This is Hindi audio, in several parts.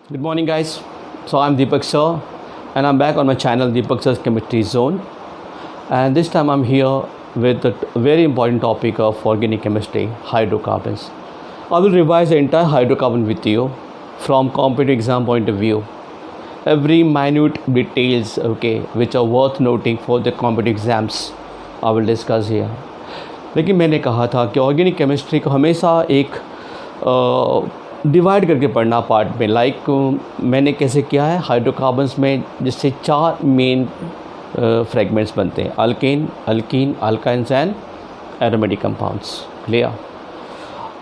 Good morning, guys. So I'm Deepak Sir, and I'm back on my channel Deepak Sir's Chemistry Zone. And this time I'm here with a very important topic of organic chemistry, hydrocarbons. I will revise the entire hydrocarbon with you from competitive exam point of view. Every minute details, okay, which are worth noting for the competitive exams, I will discuss here. लेकिन मैंने कहा था कि ऑर्गेनिक केमिस्ट्री को हमेशा एक डिवाइड करके पढ़ना पार्ट में। मैंने कैसे किया है हाइड्रोकार्बन्स में, जिससे चार मेन फ्रेगमेंट्स बनते हैं: alkane, alkene, alkynes and aromatic compounds. Clear?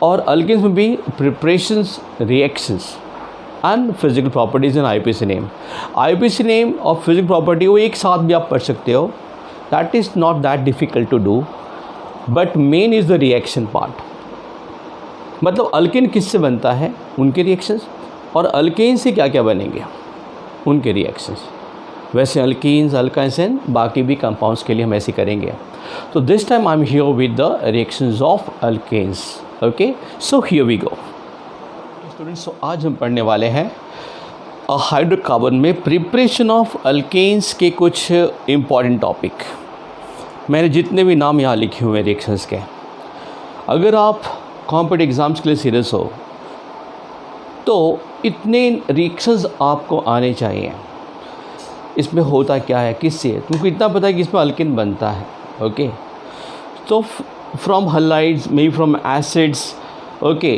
और अल्केन्स में भी preparations, reactions and physical properties and IUPAC name और फिजिकल प्रॉपर्टी वो एक साथ भी आप पढ़ सकते हो। That is not that difficult to do, but main is the reaction part. मतलब अल्केन किससे बनता है, उनके रिएक्शंस, और अल्केन से क्या क्या बनेंगे, उनके रिएक्शंस। वैसे अल्कीन्स, अल्काइंस एंड बाकी भी कंपाउंड्स के लिए हम ऐसे करेंगे। तो this time I am here with the reactions of alkanes. Okay, so here we go students. So आज हम पढ़ने वाले हैं हाइड्रोकार्बन में प्रिपरेशन ऑफ अल्केन्स के कुछ इम्पॉर्टेंट टॉपिक। मैंने जितने भी नाम यहाँ लिखे हुए हैं रिएक्शंस के, अगर आप कॉम्पिटिटिव एग्ज़ाम्स के लिए सीरियस हो तो इतने रिएक्शंस आपको आने चाहिए। इसमें होता क्या है, किससे, तुमको इतना पता है कि इसमें अल्केन बनता है। ओके, तो from halides, may be from acids. Okay,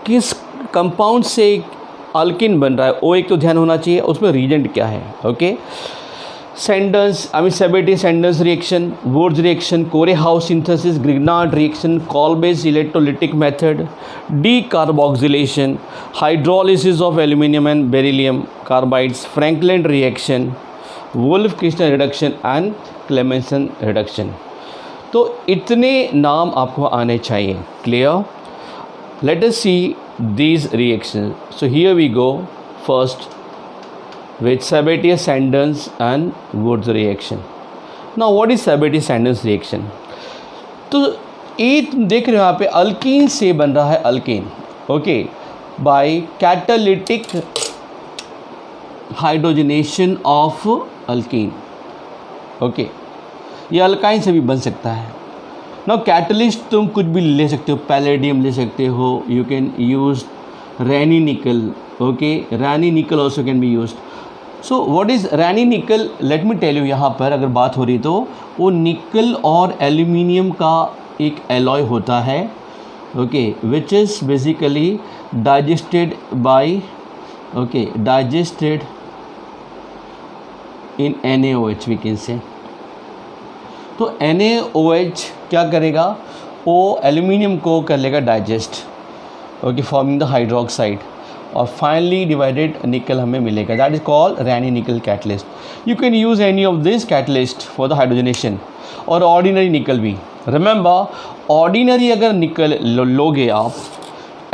किस कंपाउंड से अल्केन बन रहा है वो एक तो ध्यान होना चाहिए, उसमें रीजेंट क्या है। Okay, Sabatier-Sanders reaction, Wurtz reaction, Corey-House synthesis, Grignard reaction, Kolbe's electrolytic method, decarboxylation, hydrolysis of aluminum and beryllium carbides, Franklin reaction, Wolff-Kishner reduction and Clemmensen reduction। तो इतने नाम आपको आने चाहिए। Clear? Let us see these reactions. So here we go first with Sabatier-Sanders and Wurtz reaction. Now what is Sabatier-Sanders reaction? तो ये तुम देख रहे हो यहाँ पे अल्कीन से बन रहा है alkane. Okay, by catalytic hydrogenation of alkene. Okay, ये अल्काइन से भी बन सकता है। नाउ कैटलिस्ट तुम कुछ भी ले सकते हो, पैलेडियम ले सकते हो, यू कैन यूज रैनी निकल। Okay, Raney nickel also can be used. So what is Raney nickel, let me tell you. यहाँ पर अगर बात हो रही तो वो निकल और एल्यूमिनियम का एक एलॉय होता है। Okay, which is basically digested by, okay, digested in NaOH we can say. तो NaOH क्या करेगा, वो एल्यूमिनियम को कर लेगा digest, okay, forming the hydroxide, और फाइनली डिवाइडेड निकल हमें मिलेगा। दैट इज कॉल्ड रैनी निकल catalyst. You can use any of this catalyst for the hydrogenation, और ऑर्डिनरी निकल भी। रिमेंबर, ऑर्डिनरी अगर निकल लोगे आप,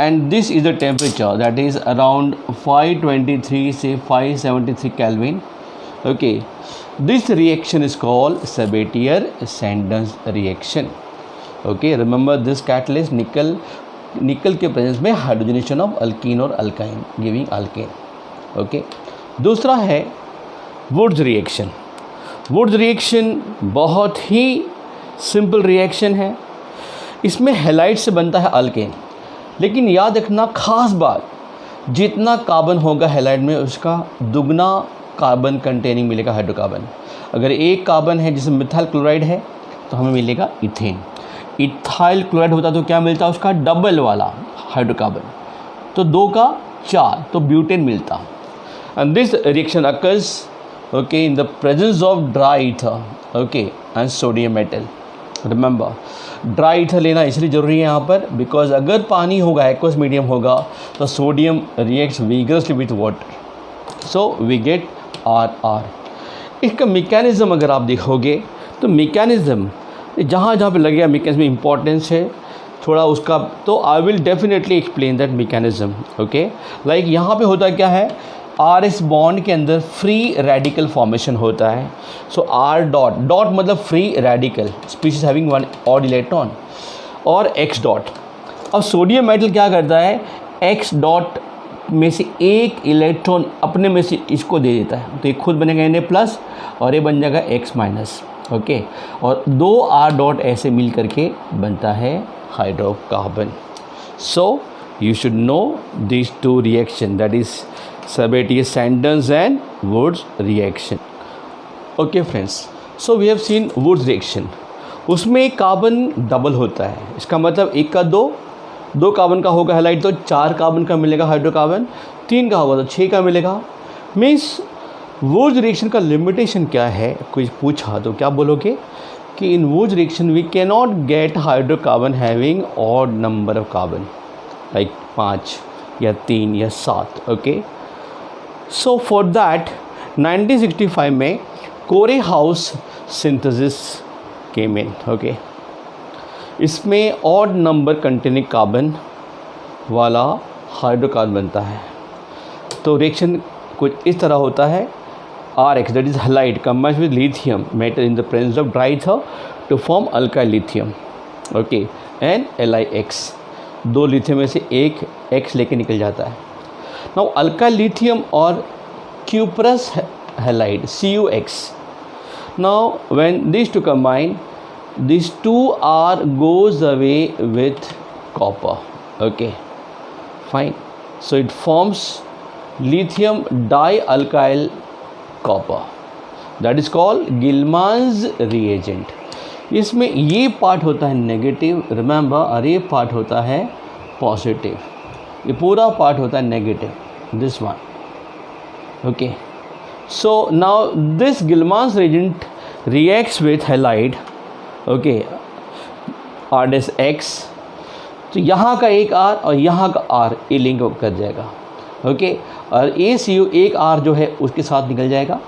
and this is the temperature that is around 523 से 573 kelvin. Okay, this reaction is called Sabatier-Sanders reaction. Okay, remember this catalyst निकल के प्रेजेंस में हाइड्रोजनेशन ऑफ अल्कीन और अल्काइन गिविंग अल्केन। ओके, दूसरा है वुड्स रिएक्शन। वुड्स रिएक्शन बहुत ही सिंपल रिएक्शन है। इसमें हैलाइड से बनता है अल्केन, लेकिन याद रखना खास बात, जितना कार्बन होगा हैलाइड में उसका दुगना कार्बन कंटेनिंग मिलेगा हाइड्रोकार्बन। अगर एक कार्बन है जिसमें मिथाइल क्लोराइड है तो हमें मिलेगा इथेन। इथाइल क्लोराइड होता तो क्या मिलता, उसका डबल वाला हाइड्रोकार्बन, तो 2 का 4, तो ब्यूटेन मिलता। And this reaction occurs, okay, in the presence of dry ether, okay, and sodium metal. Remember, dry ether लेना इसलिए ज़रूरी है यहाँ पर, बिकॉज अगर पानी होगा, एक्वस मीडियम होगा, तो sodium reacts vigorously with water, so we get RR। इसका मैकेनिज्म अगर आप देखोगे तो मैकेनिज्म जहाँ जहाँ पे लगेगा मैकेनिज्म में इम्पॉर्टेंस है थोड़ा उसका, तो I will definitely explain that mechanism. Okay, like यहाँ पे होता क्या है, RS बॉन्ड के अंदर फ्री रेडिकल फॉर्मेशन होता है। सो R डॉट, डॉट मतलब free radical, species having 1 odd electron, और X डॉट। अब सोडियम मेटल क्या करता है, X डॉट में से एक इलेक्ट्रॉन अपने में से इसको दे देता है, तो ये खुद बनेगा Na+ और ये बन जाएगा X-, ओके। और 2 R डॉट ऐसे मिल करके बनता है hydrocarbon. So you should know these two reaction, that is Sabatier-Sanders and Woods reaction. Okay friends, so we have seen Woods reaction. उसमें कार्बन डबल होता है, इसका मतलब एक का दो कार्बन का होगा हैलाइड तो 4 कार्बन का मिलेगा हाइड्रोकार्बन, 3 का होगा तो 6 का मिलेगा। मीन्स वुड्स रिएक्शन का लिमिटेशन क्या है, कोई पूछा तो क्या बोलोगे कि in Wurtz reaction we can not get hydrocarbon having odd number of carbon, like 5 या 3 या 7, ओके। सो फॉर दैट 1965 में कोरे हाउस सिंथेसिस केम इन, ओके। इसमें ऑड नंबर कंटेनिंग कार्बन वाला हाइड्रोकार्बन बनता है। तो रिएक्शन कुछ इस तरह होता है, RH that is halide combines with lithium metal in the presence of dry ether to form alkyl lithium, okay, and LiX, 2 lithium में से एक X लेके निकल जाता है। नाउ अल्काइल लिथियम और cuprous halide CuX, now when this two combine, these 2R goes away with copper, okay, fine. So it forms lithium dialkyl copper, that is called Gilman's reagent. इसमें ये पार्ट होता है नेगेटिव, रिमेंबर, और ये पार्ट होता है पॉजिटिव, ये पूरा पार्ट होता है negative, this one, okay. So now this Gilman's reagent reacts with halide, okay, R-X, तो यहाँ का एक R और यहाँ का R ये लिंक कर जाएगा, ओके, और ACU एक R जो है उसके साथ निकल जाएगा,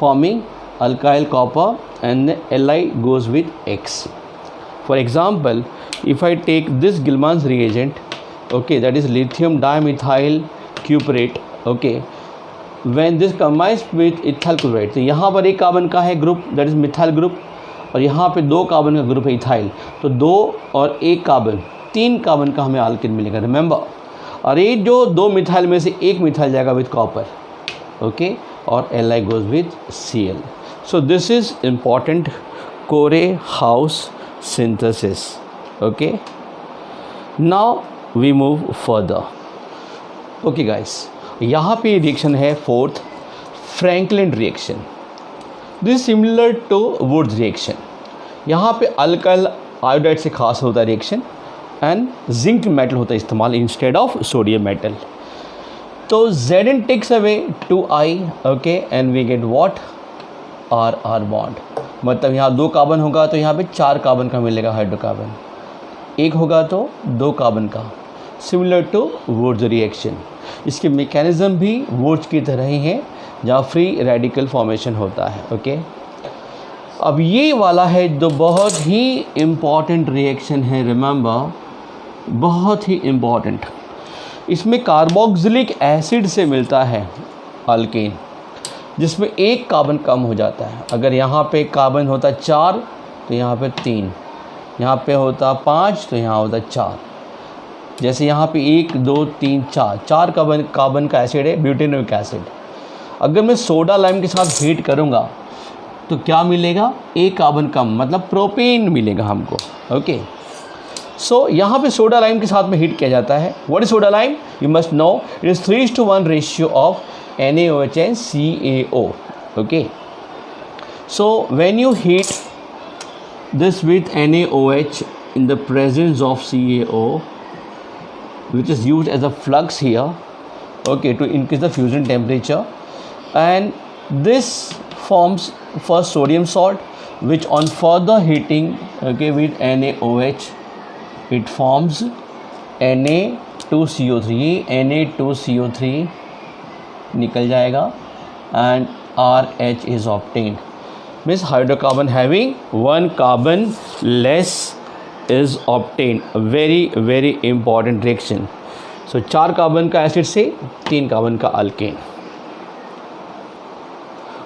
forming alkyl copper and Li goes with X. For example, if I take this Gilman's reagent, okay, that is lithium dimethyl cuprate, okay, when this combines with ethyl chloride, तो यहाँ पर एक कार्बन का है group that is methyl group, और यहाँ पे 2 कार्बन का ग्रुप है इथाइल, तो 2 और 1 कार्बन 3 कार्बन का हमें आल्किन मिलेगा, रिमेंबर। और ये जो 2 मिथाइल में से एक मिथाइल जाएगा विद कॉपर, ओके, और Li goes with Cl. So this is important Corey House synthesis, okay. Now we move further, okay guys, यहाँ पे रिएक्शन है 4th Frankland reaction. This similar to Wurtz reaction, यहाँ पे अल्काइल आयोडाइड से खास होता है रिएक्शन एंड जिंक मेटल होता है इस्तेमाल इंस्टेड ऑफ सोडियम मेटल। तो Zn takes away 2I, okay, and we get what, R bond, मतलब यहाँ 2 कार्बन होगा तो यहाँ पे 4 कार्बन का मिलेगा हाइड्रोकार्बन, 1 होगा तो 2 कार्बन का, सिमिलर टू वुड्स रिएक्शन। इसके मैकेनिज्म भी वुड्स की तरह ही है, जहाँ फ्री रेडिकल फॉर्मेशन होता है, ओके। अब ये वाला है जो बहुत ही इम्पॉर्टेंट रिएक्शन है, रिमेंबर, बहुत ही इम्पॉर्टेंट। इसमें कार्बोक्सिलिक एसिड से मिलता है अल्केन, जिसमें 1 कार्बन कम हो जाता है। अगर यहाँ पे कार्बन होता 4 तो यहाँ पे 3, यहाँ पे होता 5 तो यहाँ होता 4, जैसे यहाँ पे 1 2 3 4 कार्बन का एसिड है ब्यूटेनोइक एसिड। अगर मैं सोडा लाइम के साथ हीट करूँगा तो क्या मिलेगा, 1 कार्बन कम, मतलब प्रोपेन मिलेगा हमको, ओके। सो यहाँ पे सोडा लाइम के साथ में हीट किया जाता है। What is soda lime, you must know, it is 3:1 ratio of NaOH and CaO, okay. So when you heat this with NaOH in the presence of CaO, which is used as a flux here, okay, to increase the fusion temperature, and this forms first sodium salt, which on further heating, okay, with NaOH, it forms Na2CO3, Na2CO3 निकल जाएगा and RH is obtained, means hydrocarbon having 1 carbon less is obtained. Very important reaction. So 4 carbon का एसिड से 3 कार्बन का alkane,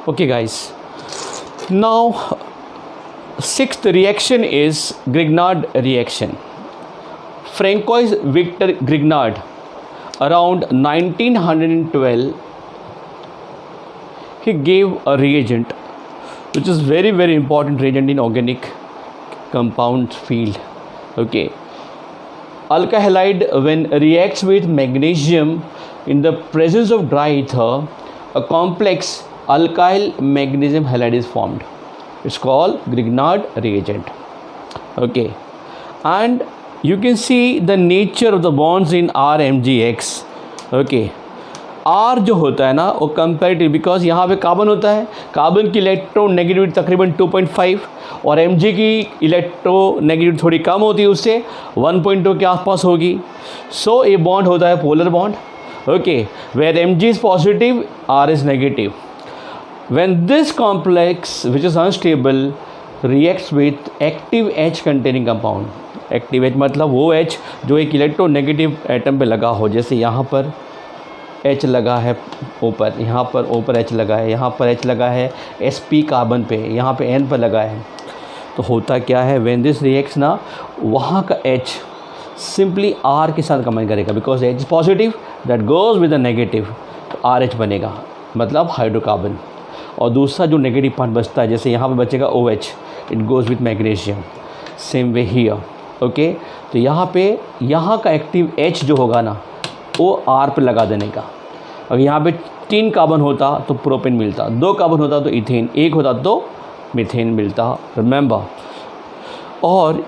okay guys. Now 6th reaction is Grignard reaction. Francois Victor Grignard around 1912 he gave a reagent which is very very important reagent in organic compound field. Okay, alkyl halide when reacts with magnesium in the presence of dry ether, a complex alkyl magnesium halide is formed. It's called Grignard reagent. Okay, and you can see the nature of the bonds in RMgX. Okay, R जो होता है ना वो कंपेरेटिव, बिकॉज यहाँ पे कार्बन होता है, कार्बन की इलेक्ट्रोनेगेटिविटी तकरीबन 2.5 और Mg की इलेक्ट्रोनेगेटिविटी थोड़ी कम होती है, उससे 1.2 के आसपास होगी. सो ये बॉन्ड होता है polar bond. Okay, where Mg is positive, R is negative. When this complex which is unstable reacts with active H containing compound, active H मतलब वो H जो एक इलेक्ट्रोनेगेटिव एटम पे लगा हो, जैसे यहाँ पर H लगा है ऊपर, यहाँ पर ऊपर H लगा है, यहाँ पर H लगा है sp कार्बन पे, यहाँ पे N पर लगा है. तो होता क्या है, when this reacts ना, वहाँ का H सिंपली R के साथ कंबाइन करेगा, because H is positive that goes with the negative, तो RH बनेगा, मतलब हाइड्रोकार्बन. और दूसरा जो नेगेटिव पार्ट बचता है, जैसे यहाँ पे बचेगा OH, it goes with magnesium. Same way here. Okay, तो यहाँ का एक्टिव H जो होगा ना वो R पे लगा देने का. अगर यहाँ पे 3 कार्बन होता तो प्रोपेन मिलता, 2 कार्बन होता तो इथेन, 1 होता तो मीथेन मिलता. रिमेंबर. और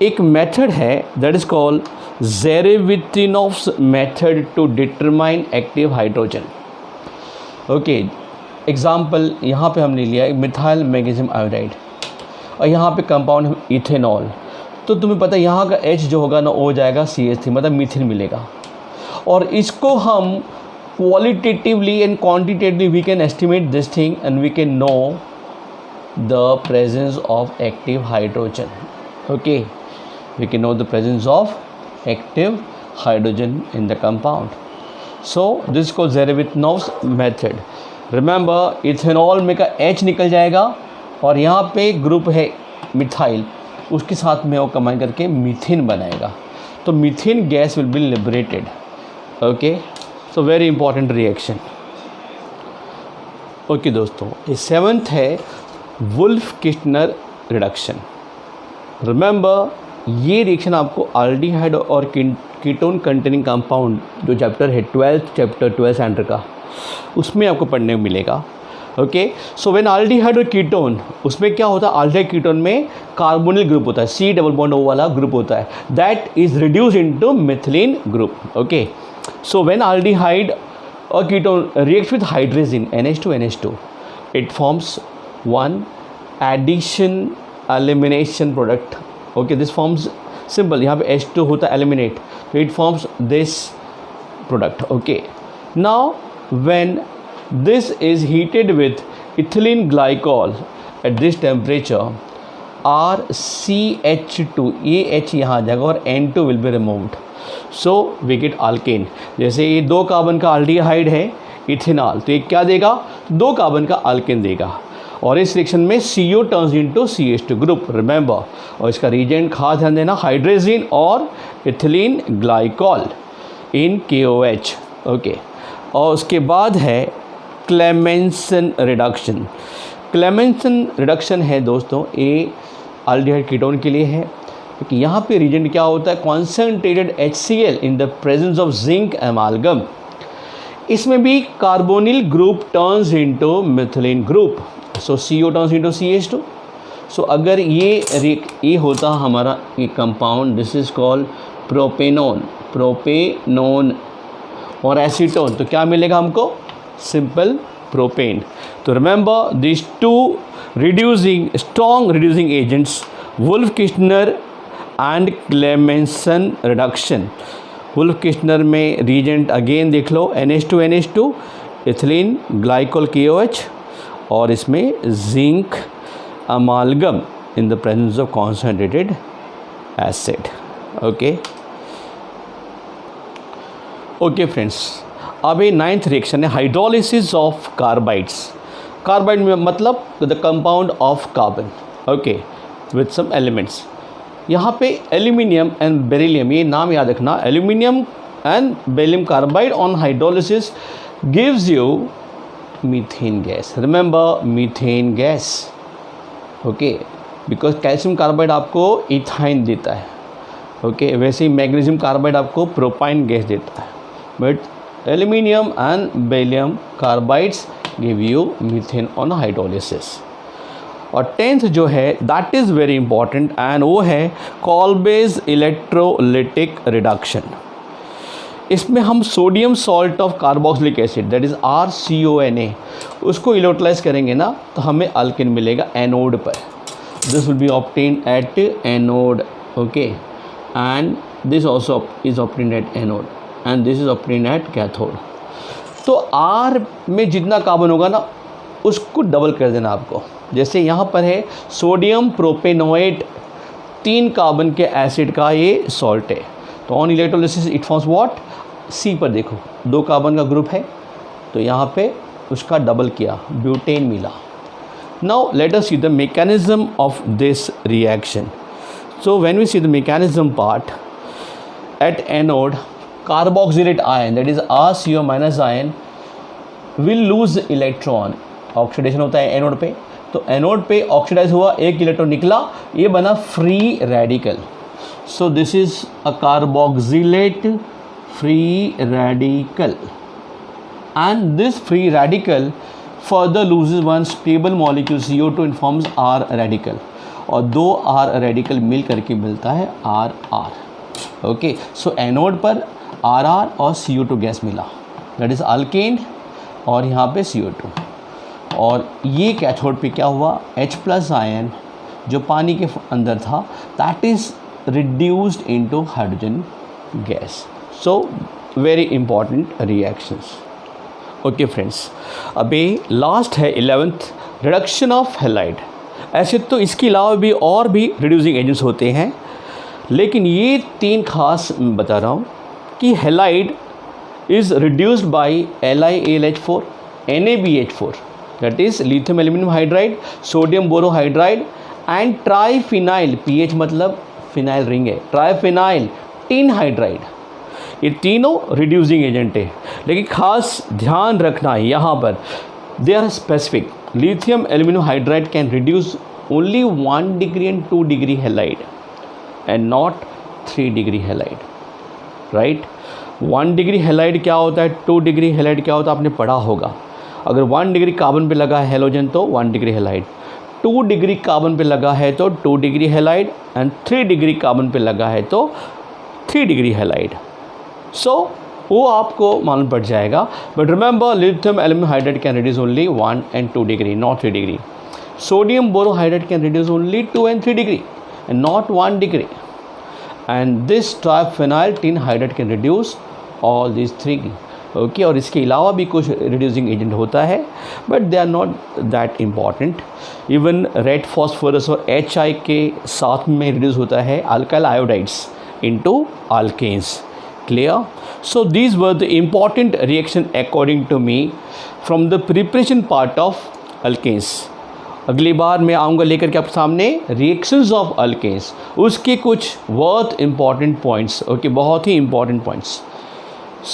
एक मेथड है that is called Zerewitinoff's method to determine active hydrogen. Okay, example यहाँ पे हमने लिया मिथाइल मैग्नीशियम आयोडाइड और यहाँ पे कंपाउंड है इथेनॉल. तो तुम्हें पता है यहाँ का H जो होगा ना वो हो जाएगा CH3, मतलब मीथेन मिलेगा. और इसको हम qualitatively and quantitatively we can estimate this thing and we can know the presence of active hydrogen. Okay, we can know the presence of active hydrogen in the compound. So this को ज़ेरेवितिनोव्स मेथड. रिमेंबर, इथेनॉल में का H निकल जाएगा और यहाँ पे ग्रुप है मिथाइल, उसके साथ में वो कंबाइन करके मीथेन बनाएगा. तो methane gas will be liberated. Okay, so very important reaction. Okay दोस्तों, ये 7th है वुल्फ-किस्टनर रिडक्शन. रिमेंबर, ये रिएक्शन आपको एल्डिहाइड और कीटोन कंटेनिंग कंपाउंड जो चैप्टर है 12th चैप्टर 12 सेंटर का, उसमें आपको पढ़ने को मिलेगा. ओके, सो व्हेन एल्डिहाइड और कीटोन, उसमें क्या होता है, एल्डिहाइड कीटोन में कार्बोनिल ग्रुप होता है, C डबल बॉन्ड O वाला ग्रुप होता है, that is reduce into methylene group. Okay, so when aldehyde और ketone react with hydrogen NH2 it forms one addition elimination product. Okay, this forms simple, यहाँ पे H2 होता है एलिमिनेट, तो it forms this product. Okay, now when this is heated with ethylene glycol at this temperature, RCH2, ये H यहाँ आ जाएगा और N2 will be removed, so we get alkane. जैसे ये 2 कार्बन का एल्डिहाइड है इथेनॉल, तो ये क्या देगा, 2 कार्बन का अल्केन देगा. और इस रिएक्शन में CO turns into CH2 group. Remember, और इसका रीजेंट खास ध्यान देना, हाइड्रोजन और इथिलीन ग्लाइकॉल इन KOH. ओके, और उसके बाद है क्लेमेंसन रिडक्शन. क्लेमेंसन रिडक्शन है दोस्तों, ये एल्डिहाइड कीटोन के लिए है, क्योंकि यहाँ पे रीजेंट क्या होता है, concentrated HCl in the presence of zinc amalgam. इसमें भी carbonyl group turns into methylene group, so CO turns into CH2. So अगर ये होता हमारा ये compound, this is called propanone और एसीटोन, तो क्या मिलेगा हमको, सिंपल प्रोपेन. तो remember this 2 strong reducing agents, Wolff Kishner and Clemmensen reduction. Wolff Kishner में रीजेंट अगेन देख लो, NH2 इथिलीन ग्लाइकोल KOH और इसमें zinc अमालगम in the presence of concentrated acid. Okay friends, अब ये 9th रिएक्शन है हाइड्रोलिसिस ऑफ कार्बाइड्स. कार्बाइड में मतलब the compound of carbon. Okay, with some elements. यहाँ पे एल्यूमिनियम एंड बेरिलियम, ये नाम याद रखना, aluminium and beryllium carbide on hydrolysis gives you methane gas. Remember methane gas, okay, because calcium carbide आपको इथाइन देता है, ओके, वैसे ही मैग्नीशियम कार्बाइड आपको प्रोपाइन गैस देता है, but aluminium and beryllium carbides give you methane on hydrolysis. और 10th जो है that is very important and वो है कॉल्बेज इलेक्ट्रोलिटिक रिडक्शन. इसमें हम sodium salt of carboxylic acid that is RCONA उसको इलेक्ट्रोलाइज करेंगे ना तो हमें अल्केन मिलेगा एनोड पर. This will be obtain at anode, okay, and this also is obtain at anode and this is obtain at cathode. तो R में जितना कार्बन होगा ना उसको डबल कर देना आपको. जैसे यहाँ पर है सोडियम प्रोपेनोएट, 3 कार्बन के एसिड का ये सॉल्ट है, तो on electrolysis it forms what, C पर देखो 2 कार्बन का ग्रुप है तो यहाँ पे उसका डबल किया, ब्यूटेन मिला. Now let us see the mechanism of this reaction. So when we see the mechanism part, at anode carboxylate ion that is RCO minus ion will lose electron. Oxidation होता है एनोड पे, तो एनोड पे ऑक्सीडाइज हुआ, 1 इलेक्ट्रॉन निकला, ये बना free radical. So this is a carboxylate free radical, and this free radical further loses one stable molecule CO2 and forms R radical, और 2 R radical मिल करके मिलता है RR. ओके, सो एनोड पर RR और CO2 गैस मिला, दैट इज अल्केन, और यहाँ पे CO2. और ये कैथोड पे क्या हुआ, H+ आयन जो पानी के अंदर था that is reduced into hydrogen gas. So very important reactions. Okay friends, अभी लास्ट है 11th, रिडक्शन ऑफ हैलाइड. ऐसे तो इसके अलावा भी और भी रिड्यूसिंग एजेंट्स होते हैं, लेकिन ये 3 खास मैं बता रहा हूँ कि halide is reduced by LiAlH4, NaBH4 that is lithium aluminium hydride, sodium borohydride and triphenyl, pH मतलब फिनाइल रिंग है, ट्राइफिनाइल टिन हाइड्राइड. ये तीनों रिड्यूसिंग एजेंट है, लेकिन खास ध्यान रखना है यहाँ पर they are specific. Lithium aluminium hydride can reduce only 1 degree and 2 degree halide and not 3 degree halide, right. 1 degree halide क्या होता है, 2 डिग्री हैलाइड क्या होता है, आपने पढ़ा होगा. अगर 1 डिग्री कार्बन पे लगा है हेलोजन तो 1 डिग्री हैलाइड, 2 डिग्री कार्बन पे लगा है तो 2 degree halide, and 3 degree carbon पे लगा है तो 3 डिग्री हैलाइड. सो वो आपको मालूम पड़ जाएगा. But remember lithium aluminium hydride can reduce only 1 and 2 degree, not 3 degree. Sodium borohydride can reduce only 2 and 3 degree and not 1 degree. And this triphenyl tin hydride can reduce all this 3. Okay, और इसके अलावा भी कुछ रिड्यूसिंग एजेंट होता है, but they are not that important. Even red phosphorus और HI के साथ में रिड्यूस होता है alkyl iodides into alkanes. Clear? So these were the important reaction according to me from the preparation part of alkanes. अगली बार मैं आऊँगा लेकर के आपके सामने reactions of alkanes, उसके कुछ बहुत important points, okay, बहुत ही important points.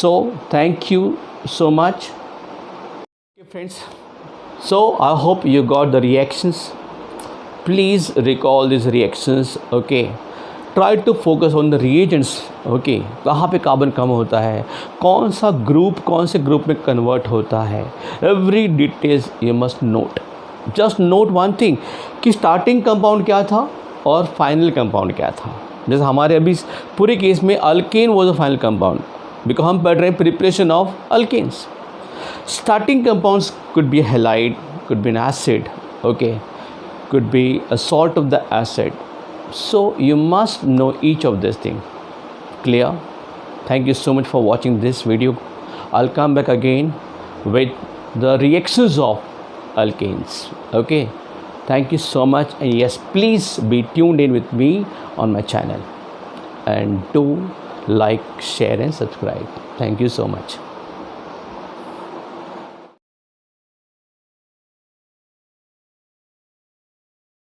So thank you so much. Okay friends, so I hope you got the reactions. Please recall these reactions, okay. Try to focus on the reagents, okay, कहाँ पे कार्बन कम होता है, कौन सा ग्रुप कौन से ग्रुप में कन्वर्ट होता है, every details you must note. Just note one thing कि स्टार्टिंग कंपाउंड क्या था और फाइनल कंपाउंड क्या था. जैसे हमारे अभी पूरे केस में alkane was a final compound because हम पढ़ रहे हैं preparation of alkanes. Starting compounds could be halide, could be an acid, okay, could be a salt of the acid. So you must know each of this thing. Clear? Thank you so much for watching this video. I'll come back again with the reactions of alkanes. Okay, thank you so much, and yes, please be tuned in with me on my channel and do like, share and subscribe. Thank you so much.